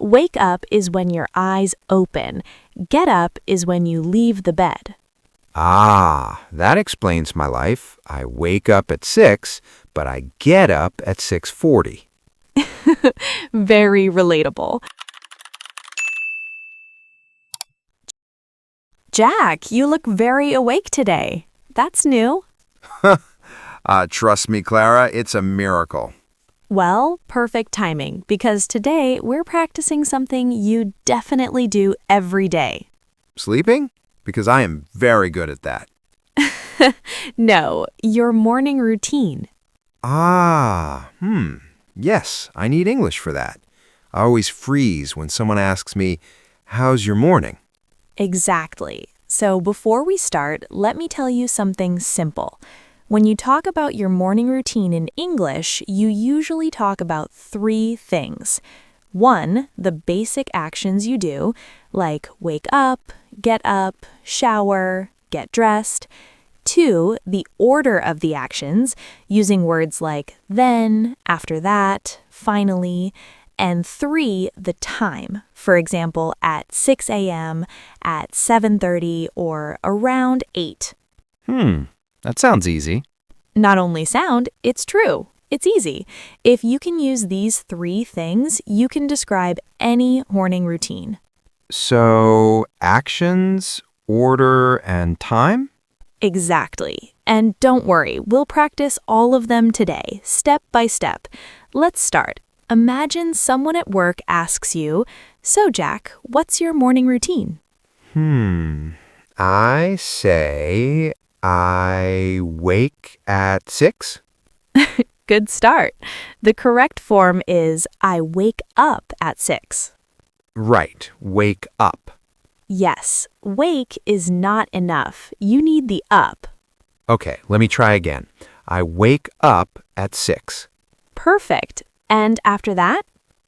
Wake up is when your eyes open. Get up is when you leave the bed. Ah, that explains my life. I wake up at 6, but I get up at 6:40. Very relatable. Jack, you look very awake today. That's new. Trust me, Clara, it's a miracle. Well, perfect timing, because today we're practicing something you definitely do every day. Sleeping? Because I am very good at that. No, your morning routine. Yes, I need English for that. I always freeze when someone asks me, "How's your morning?" Exactly. So before we start, let me tell you something simple. When you talk about your morning routine in English, you usually talk about 3 things. 1, the basic actions you do, like wake up, get up, shower, get dressed. 2, the order of the actions, using words like then, after that, finally. And 3, the time. For example, at 6 a.m., at 7:30, or around 8. That sounds easy. Not only sound, it's true. It's easy. If you can use these 3 things, you can describe any morning routine. So, actions, order, and time? Exactly. And don't worry, we'll practice all of them today, step by step. Let's start. Imagine someone at work asks you, "So, Jack, what's your morning routine?" I say I wake at 6. Good start. The correct form is I wake up at 6. Right, wake up. Yes, wake is not enough. You need the up. Okay, let me try again. I wake up at 6. Perfect. And after that?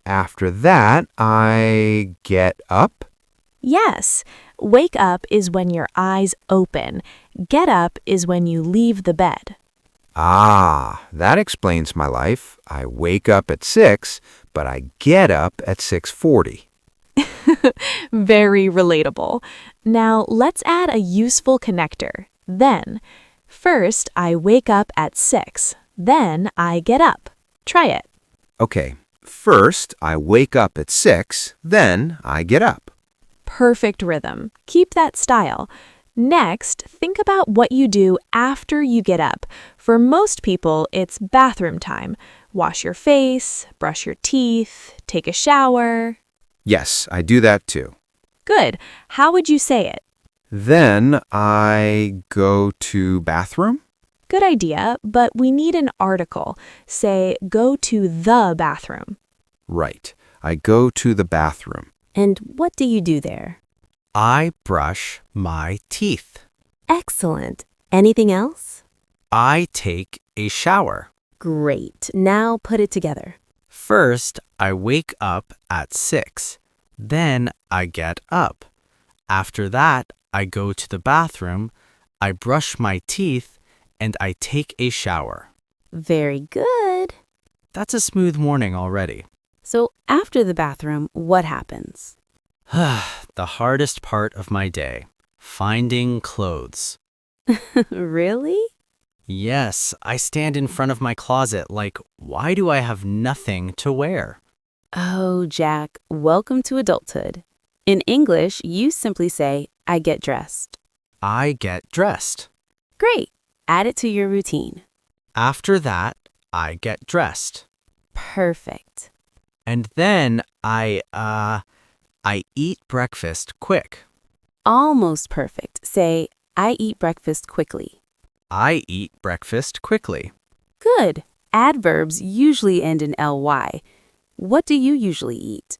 After that, I get up. Yes. Wake up is when your eyes open. Get up is when you leave the bed. Ah, that explains my life. I wake up at 6, but I get up at 6:40. Very relatable. Now, let's add a useful connector. Then. First, I wake up at 6. Then, I get up. Try it. Okay, first I wake up at 6, then I get up. Perfect rhythm. Keep that style. Next, think about what you do after you get up. For most people, it's bathroom time. Wash your face, brush your teeth, take a shower. Yes, I do that too. Good. How would you say it? Then I go to bathroom. Good idea, but we need an article. Say, go to the bathroom. Right, I go to the bathroom. And what do you do there? I brush my teeth. Excellent. Anything else? I take a shower. Great. Now put it together. First, I wake up at 6. Then I get up. After that, I go to the bathroom, I brush my teeth, and I take a shower. Very good. That's a smooth morning already. So after the bathroom, what happens? The hardest part of my day, finding clothes. Really? Yes, I stand in front of my closet like, why do I have nothing to wear? Oh, Jack, welcome to adulthood. In English, you simply say, I get dressed. I get dressed. Great. Add it to your routine. After that, I get dressed. Perfect. And then I eat breakfast quick. Almost perfect. Say, I eat breakfast quickly. I eat breakfast quickly. Good. Adverbs usually end in ly. What do you usually eat?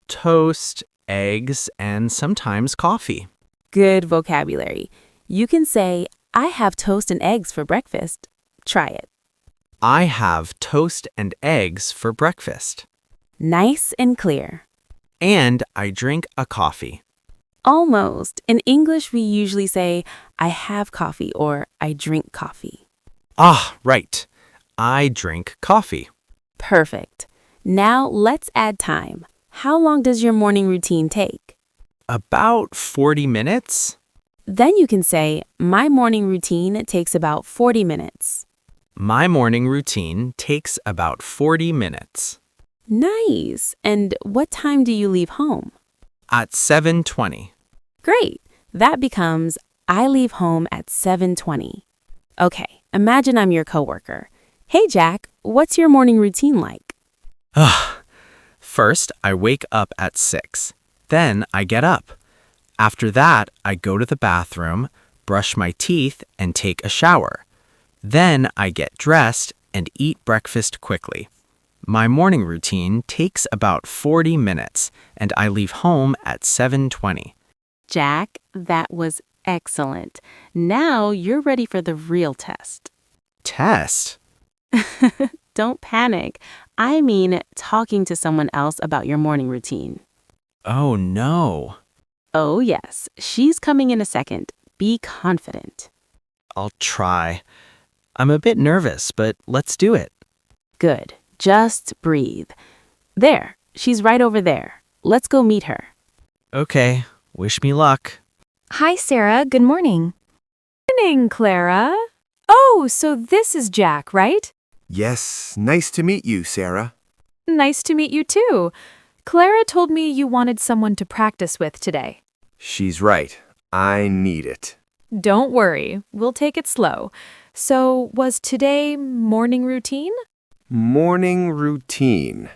Toast, eggs, and sometimes coffee. Good vocabulary. You can say, I have toast and eggs for breakfast. Try it. I have toast and eggs for breakfast. Nice and clear. And I drink a coffee. Almost. In English, we usually say, I have coffee or I drink coffee. Ah, right. I drink coffee. Perfect. Now let's add time. How long does your morning routine take? About 40 minutes? Then you can say, my morning routine takes about 40 minutes. My morning routine takes about 40 minutes. Nice. And what time do you leave home? At 7:20. Great. That becomes, I leave home at 7:20. Okay, imagine I'm your coworker. Hey, Jack, what's your morning routine like? First, I wake up at 6. Then I get up. After that, I go to the bathroom, brush my teeth, and take a shower. Then I get dressed and eat breakfast quickly. My morning routine takes about 40 minutes, and I leave home at 7:20. Jack, that was excellent. Now you're ready for the real test. Test? Don't panic. I mean talking to someone else about your morning routine. Oh no. Oh, yes. She's coming in a second. Be confident. I'll try. I'm a bit nervous, but let's do it. Good. Just breathe. There. She's right over there. Let's go meet her. Okay, wish me luck. Hi, Sarah. Good morning. Morning, Clara. Oh, so this is Jack, right? Yes, nice to meet you, Sarah. Nice to meet you too. Clara told me you wanted someone to practice with today. She's right. I need it. Don't worry, we'll take it slow. So, was today morning routine? Morning routine.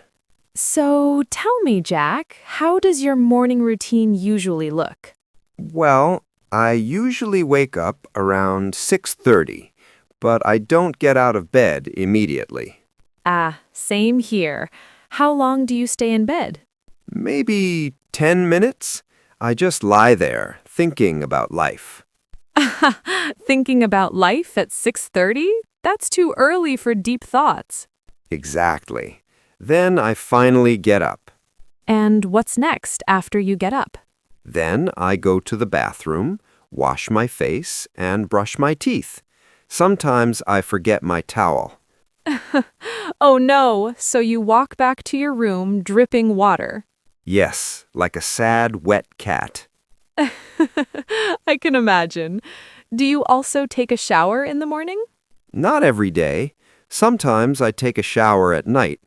So, tell me, Jack, how does your morning routine usually look? Well, I usually wake up around 6:30, but I don't get out of bed immediately. Ah, same here. How long do you stay in bed? Maybe 10 minutes? I just lie there, thinking about life. Thinking about life at 6:30? That's too early for deep thoughts. Exactly. Then I finally get up. And what's next after you get up? Then I go to the bathroom, wash my face, and brush my teeth. Sometimes I forget my towel. Oh no, so you walk back to your room dripping water. Yes, like a sad, wet cat. I can imagine. Do you also take a shower in the morning? Not every day. Sometimes I take a shower at night,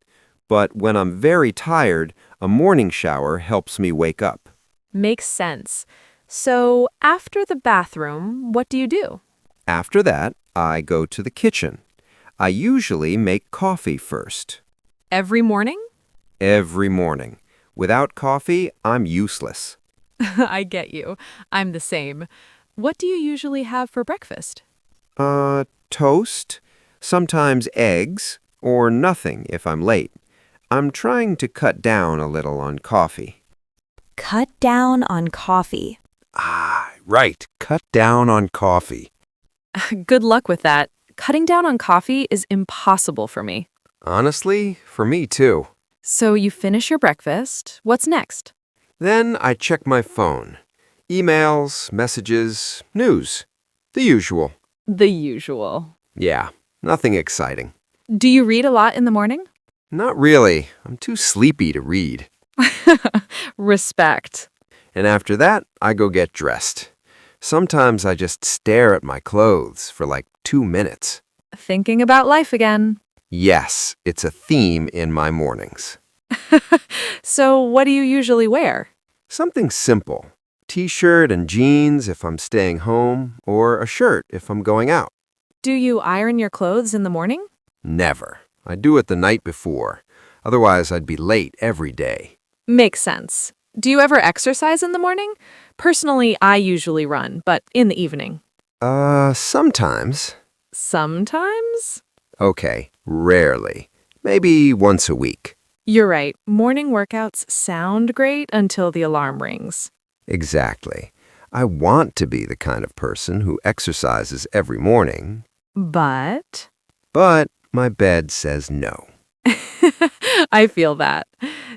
but when I'm very tired, a morning shower helps me wake up. Makes sense. So, after the bathroom, what do you do? After that, I go to the kitchen. I usually make coffee first. Every morning? Every morning. Without coffee, I'm useless. I get you. I'm the same. What do you usually have for breakfast? Toast, sometimes eggs, or nothing if I'm late. I'm trying to cut down a little on coffee. Cut down on coffee. Ah, right. Cut down on coffee. Good luck with that. Cutting down on coffee is impossible for me. Honestly, for me too. So you finish your breakfast. What's next? Then I check my phone. Emails, messages, news. The usual. The usual. Yeah, nothing exciting. Do you read a lot in the morning? Not really. I'm too sleepy to read. Respect. And after that, I go get dressed. Sometimes I just stare at my clothes for like 2 minutes. Thinking about life again. Yes, it's a theme in my mornings. So what do you usually wear? Something simple. T-shirt and jeans if I'm staying home, or a shirt if I'm going out. Do you iron your clothes in the morning? Never. I do it the night before. Otherwise, I'd be late every day. Makes sense. Do you ever exercise in the morning? Personally, I usually run, but in the evening. Sometimes. Sometimes? Okay, rarely. Maybe once a week. You're right. Morning workouts sound great until the alarm rings. Exactly. I want to be the kind of person who exercises every morning, But but my bed says no. I feel that.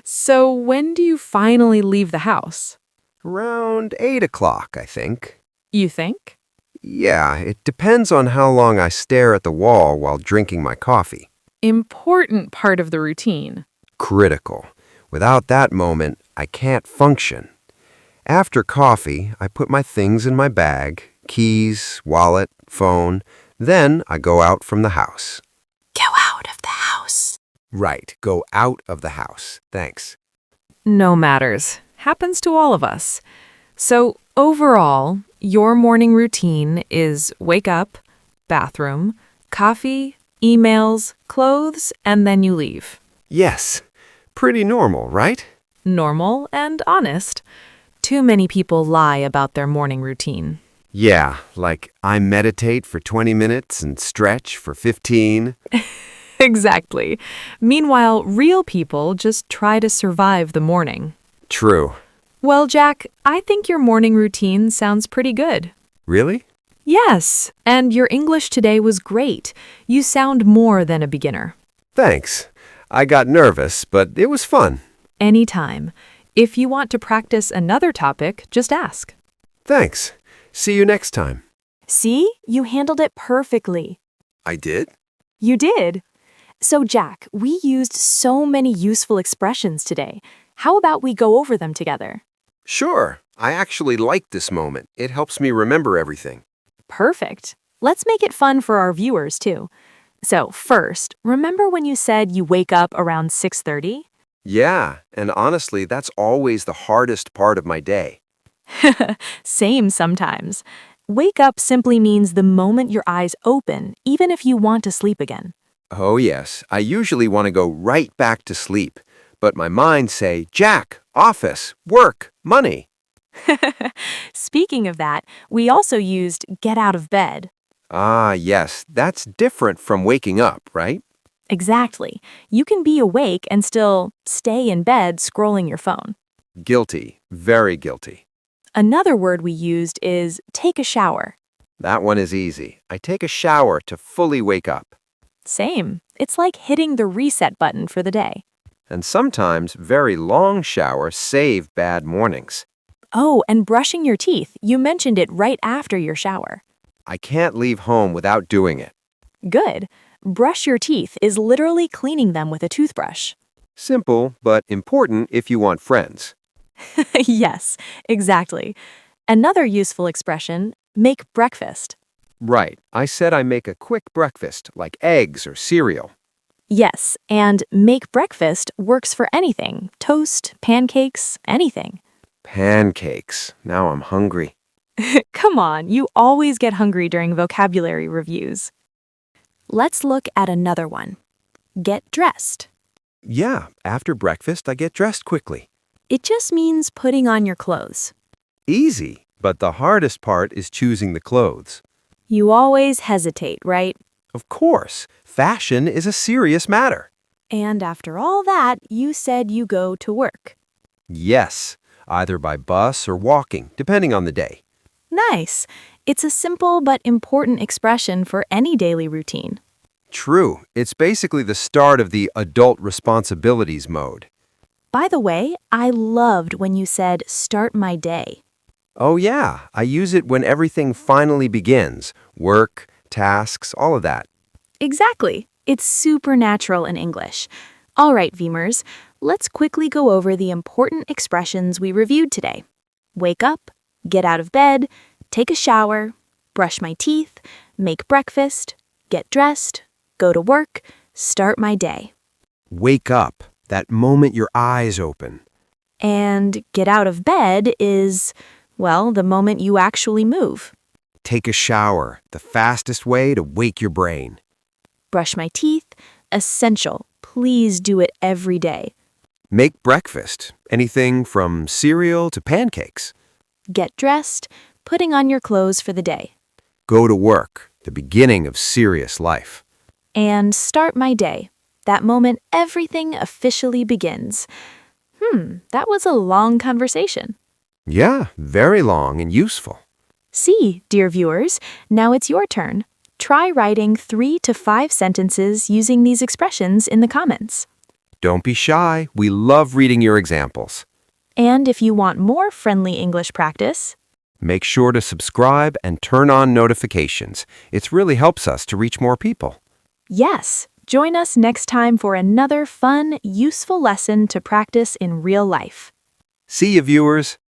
So when do you finally leave the house? Around 8 o'clock, I think. You think? Yeah, it depends on how long I stare at the wall while drinking my coffee. Important part of the routine. Critical. Without that moment, I can't function. After coffee, I put my things in my bag, keys, wallet, phone. Then I go out from the house. Go out of the house. Right, go out of the house. Thanks. No matters. Happens to all of us. So, overall, your morning routine is wake up, bathroom, coffee, emails, clothes, and then you leave. Yes, pretty normal, right? Normal and honest. Too many people lie about their morning routine. Yeah, like I meditate for 20 minutes and stretch for 15. Exactly. Meanwhile, real people just try to survive the morning. True. Well, Jack, I think your morning routine sounds pretty good. Really? Yes, and your English today was great. You sound more than a beginner. Thanks. I got nervous, but it was fun. Anytime. If you want to practice another topic, just ask. Thanks. See you next time. See? You handled it perfectly. I did? You did. So, Jack, we used so many useful expressions today. How about we go over them together? Sure. I actually like this moment. It helps me remember everything. Perfect. Let's make it fun for our viewers, too. So, first, remember when you said you wake up around 6:30? Yeah, and honestly, that's always the hardest part of my day. Same sometimes. Wake up simply means the moment your eyes open, even if you want to sleep again. Oh, yes. I usually want to go right back to sleep, but my mind say, Jack, office, work, money. Speaking of that, we also used get out of bed. Ah, yes, that's different from waking up, right? Exactly. You can be awake and still stay in bed scrolling your phone. Guilty, very guilty. Another word we used is take a shower. That one is easy. I take a shower to fully wake up. Same. It's like hitting the reset button for the day. And sometimes very long showers save bad mornings. Oh, and brushing your teeth. You mentioned it right after your shower. I can't leave home without doing it. Good. Brush your teeth is literally cleaning them with a toothbrush. Simple, but important if you want friends. Yes, exactly. Another useful expression, make breakfast. Right. I said I make a quick breakfast, like eggs or cereal. Yes, and make breakfast works for anything. Toast, pancakes, anything. Pancakes. Now I'm hungry. Come on, you always get hungry during vocabulary reviews. Let's look at another one. Get dressed. Yeah, after breakfast I get dressed quickly. It just means putting on your clothes. Easy, but the hardest part is choosing the clothes. You always hesitate, right? Of course, fashion is a serious matter. And after all that, you said you go to work. Yes, either by bus or walking, depending on the day. Nice. It's a simple but important expression for any daily routine. True, it's basically the start of the adult responsibilities mode. By the way, I loved when you said start my day. Oh yeah, I use it when everything finally begins. Work, tasks, all of that. Exactly. It's super natural in English. All right, Veemers, let's quickly go over the important expressions we reviewed today. Wake up, get out of bed, take a shower, brush my teeth, make breakfast, get dressed, go to work, start my day. Wake up, that moment your eyes open. And get out of bed is, well, the moment you actually move. Take a shower, the fastest way to wake your brain. Brush my teeth, essential. Please do it every day. Make breakfast, anything from cereal to pancakes. Get dressed, putting on your clothes for the day. Go to work, the beginning of serious life. And start my day. That moment everything officially begins. That was a long conversation. Yeah, very long and useful. See, dear viewers, now it's your turn. Try writing 3 to 5 sentences using these expressions in the comments. Don't be shy. We love reading your examples. And if you want more friendly English practice, Make sure to subscribe and turn on notifications. It really helps us to reach more people. yes, Join us next time for another fun, useful lesson to practice in real life. See you, viewers.